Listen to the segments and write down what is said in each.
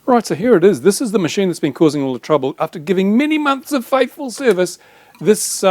Right, so here it is. This is the machine that's been causing all the trouble. After giving many months of faithful service, this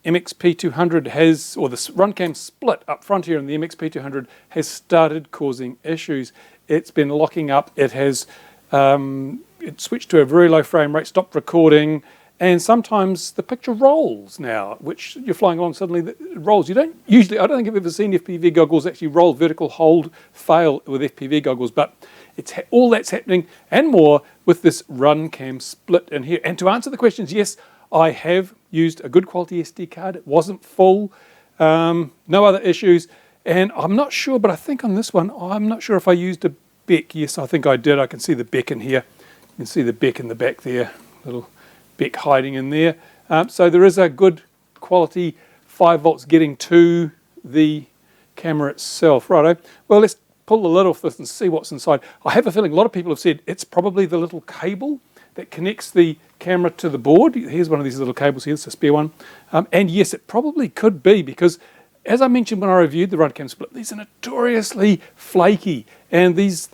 MXP200 has, or this Runcam Split up front here in the MXP200 has started causing issues. It's been locking up. It has it switched to a very low frame rate, stopped recording, and sometimes the picture rolls now, which you're flying along, suddenly it rolls. You don't usually, I don't think I've ever seen FPV goggles actually roll, vertical hold, fail with FPV goggles, but it's all that's happening and more with this Runcam Split in here. And to answer the questions, yes, I have used a good quality SD card. It wasn't full, no other issues. And I'm not sure, but I think on this one, I'm not sure if I used a beck. Yes, I think I did. I can see the beck in here. You can see the beck in the back there, little beck hiding in there. So there is a good quality 5 volts getting to the camera itself. Righto. Well, let's pull the lid off this and see what's inside. I have a feeling a lot of people have said it's probably the little cable that connects the camera to the board. Here's one of these little cables here. It's a spare one. And yes, it probably could be because, as I mentioned when I reviewed the Runcam Split, these are notoriously flaky. And these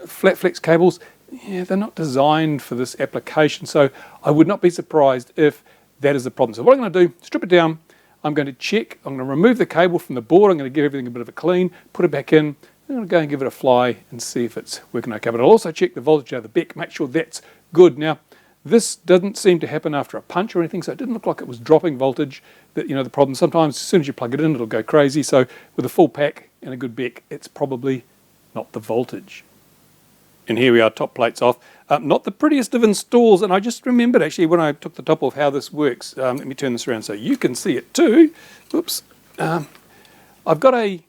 flat flex cables, yeah, they're not designed for this application. So I would not be surprised if that is the problem. So what I'm going to do, strip it down. I'm going to check. I'm going to remove the cable from the board. I'm going to give everything a bit of a clean, put it back in. I'm going to go and give it a fly and see if it's working okay. But I'll also check the voltage out of the beck, make sure that's good. Now, this doesn't seem to happen after a punch or anything, so it didn't look like it was dropping voltage. That, the problem, sometimes as soon as you plug it in, it'll go crazy. So with a full pack and a good beck, it's probably not the voltage. And here we are, top plates off. Not the prettiest of installs, and I just remembered actually when I took the top off how this works. Let me turn this around so you can see it too. Oops. I've got a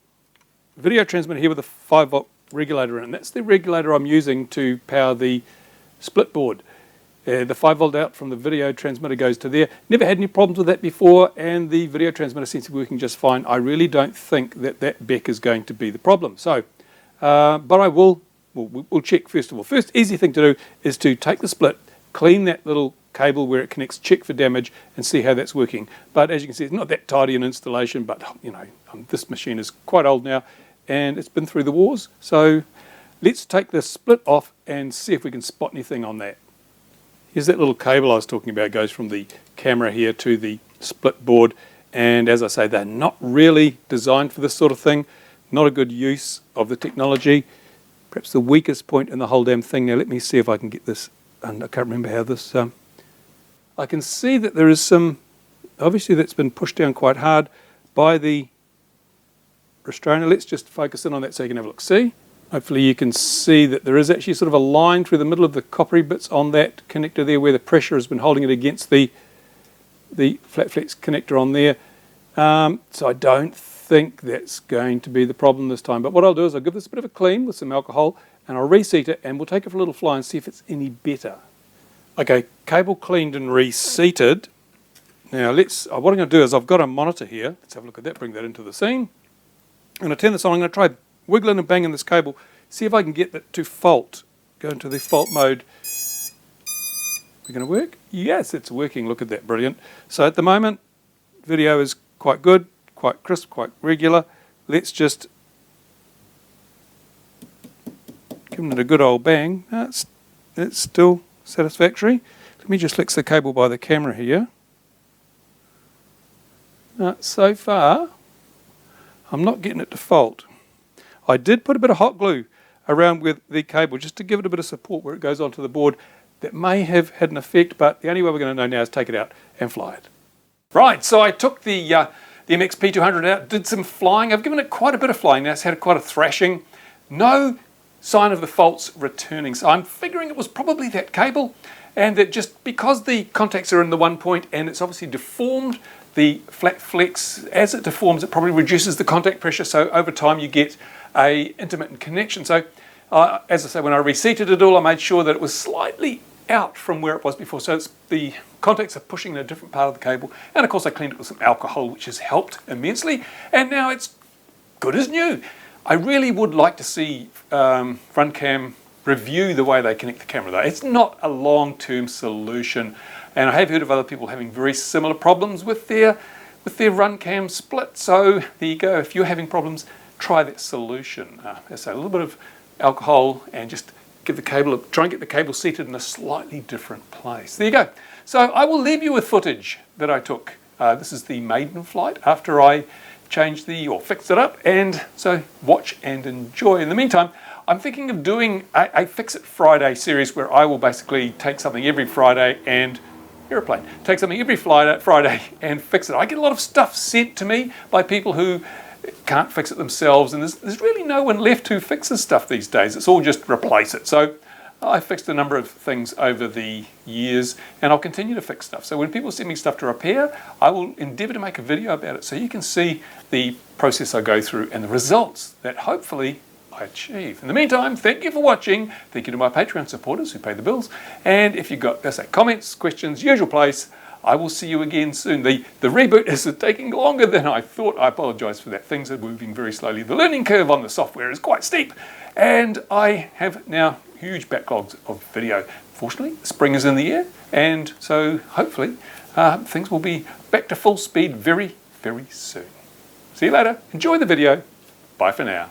video transmitter here with a 5 volt regulator in it. That's the regulator I'm using to power the split board. The 5 volt out from the video transmitter goes to there. Never had any problems with that before, and the video transmitter seems to be working just fine. I really don't think that beck is going to be the problem. So, but I will. We'll check first of all. First easy thing to do is to take the split, clean that little cable where it connects, check for damage and see how that's working. But as you can see, it's not that tidy an installation, but this machine is quite old now and it's been through the wars. So let's take the split off and see if we can spot anything on that. Here's that little cable I was talking about. It goes from the camera here to the split board, and as I say, they're not really designed for this sort of thing. Not a good use of the technology. Perhaps the weakest point in the whole damn thing. Now let me see if I can get this, and I can't remember how this, I can see that there is some, obviously that's been pushed down quite hard by the restrainer. Let's just focus in on that so you can have a look. See? Hopefully you can see that there is actually sort of a line through the middle of the coppery bits on that connector there where the pressure has been holding it against the flat flex connector on there. So I don't think that's going to be the problem this time. But what I'll do is I'll give this a bit of a clean with some alcohol and I'll reseat it and we'll take it for a little fly and see if it's any better. Okay, cable cleaned and reseated. Now what I'm going to do is I've got a monitor here. Let's have a look at that, bring that into the scene. I'm going to turn this on. I'm going to try wiggling and banging this cable, see if I can get that to fault. Go into the fault mode. We're going to work? Yes, it's working. Look at that, brilliant. So at the moment, video is quite good, quite crisp, quite regular. Let's just give it a good old bang. It's still satisfactory. Let me just flex the cable by the camera here. So far, I'm not getting it to fault. I did put a bit of hot glue around with the cable just to give it a bit of support where it goes onto the board. That may have had an effect, but the only way we're going to know now is take it out and fly it. Right, so I took the MXP200 out, did some flying. I've given it quite a bit of flying now. It's had quite a thrashing. No sign of the faults returning. So I'm figuring it was probably that cable, and that just because the contacts are in the one point and it's obviously deformed the flat flex, as it deforms, it probably reduces the contact pressure. So over time you get a intermittent connection. So as I say, when I reseated it all, I made sure that it was slightly out from where it was before. So the contacts are pushing in a different part of the cable. And of course I cleaned it with some alcohol, which has helped immensely. And now it's good as new. I really would like to see Runcam review the way they connect the camera though. It's not a long-term solution. And I have heard of other people having very similar problems with their Runcam Split. So there you go. If you're having problems, try that solution. So a little bit of alcohol and just try and get the cable seated in a slightly different place. There you go. So I will leave you with footage that I took. This is the maiden flight after I changed or fixed it up, and so watch and enjoy. In the meantime, I'm thinking of doing a Fix It Friday series where I will basically take something every Friday and take something every Friday and fix it. I get a lot of stuff sent to me by people who can't fix it themselves, and there's really no one left who fixes stuff these days. It's all just replace it. So I fixed a number of things over the years, and I'll continue to fix stuff. So when people send me stuff to repair, I will endeavour to make a video about it so you can see the process I go through and the results that hopefully I achieve. In the meantime, thank you for watching. Thank you to my Patreon supporters who pay the bills. And if you've got comments, questions, usual place, I will see you again soon. The reboot is taking longer than I thought. I apologise for that. Things are moving very slowly. The learning curve on the software is quite steep. And I have now huge backlogs of video. Fortunately, spring is in the air, and so hopefully things will be back to full speed very, very soon. See you later. Enjoy the video. Bye for now.